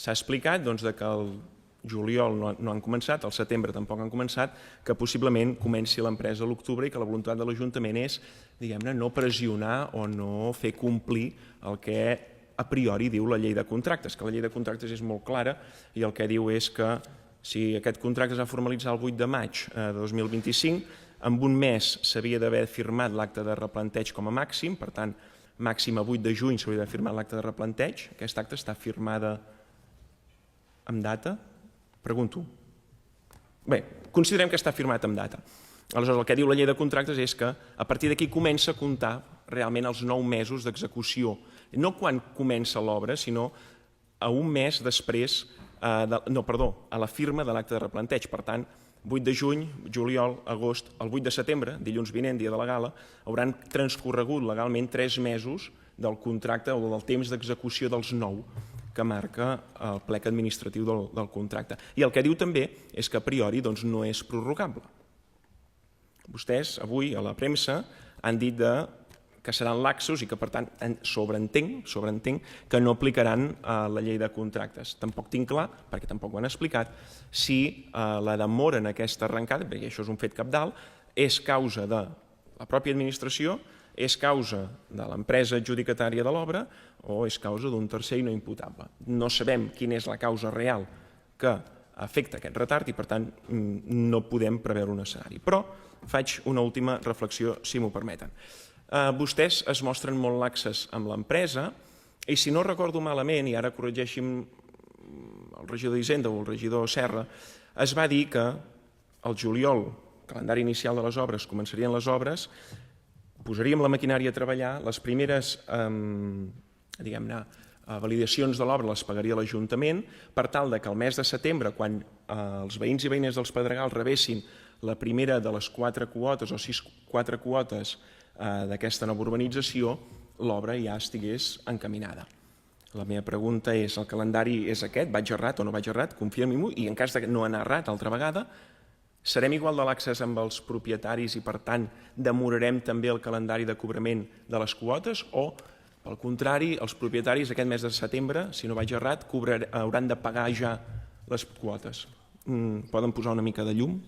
S'ha explicat que el juliol no han començat, el setembre tampoc han començat, que possiblement comenci l'empresa a l'octubre i que la voluntat de l'Ajuntament és, diguem-ne, no pressionar o no fer complir el que a priori diu la llei de contractes, que la llei de contractes és molt clara i el que diu és que si aquest contracte es va formalitzar el 8 de maig de 2025, en un mes s'havia d'haver firmat l'acte de replanteig com a màxim, per tant, màxim a 8 de juny s'hauria d'haver firmat l'acte de replanteig. Aquesta acta està firmada amb data? Pregunto. Bé, considerem que està firmat amb data. Aleshores, el que diu la llei de contractes és que a partir d'aquí comença a comptar realment els 9 mesos d'execució. No quan comença l'obra, sinó a un mes després, a la firma de l'acte de replanteig. Per tant, 8 de juny, juliol, agost, el 8 de setembre, dilluns vinent, dia de la gala, hauran transcorregut legalment 3 mesos del contracte o del temps d'execució dels 9 que marca el plec administratiu del contracte. I el que diu també és que a priori no és prorrogable. Vostès avui a la premsa han dit que seran laxos i que per tant sobreentenc que no aplicaran la llei de contractes. Tampoc tinc clar, perquè tampoc ho han explicat, si la demora en aquesta arrencada, perquè això és un fet cabdal, és causa de la pròpia administració, és causa de l'empresa adjudicatària de l'obra o és causa d'un tercer i no imputable. No sabem quina és la causa real que afecta aquest retard i per tant no podem preveure un escenari. Però faig una última reflexió, si m'ho permeten. Vostès es mostren molt laxes amb l'empresa i si no recordo malament, i ara corregeixi'm el regidor d'Hisenda o el regidor Serra, es va dir que el juliol, calendari inicial de les obres, començarien les obres, posaríem la maquinària a treballar, les primeres validacions de l'obra les pagaria l'Ajuntament per tal que el mes de setembre, quan els veïns i veïnes dels Pedregals rebessin la primera de les 4 quotes o 4 quotes d'aquesta nova urbanització, l'obra ja estigués encaminada. La meva pregunta és, el calendari és aquest? Vaig errat o no vaig errat? Confirmi-m'ho i en cas que no han errat altra vegada, serem igual de laxes amb els propietaris i per tant demorarem també el calendari de cobrament de les quotes o, pel contrari, els propietaris aquest mes de setembre, si no vaig errat, hauran de pagar ja les quotes? Poden posar una mica de llum?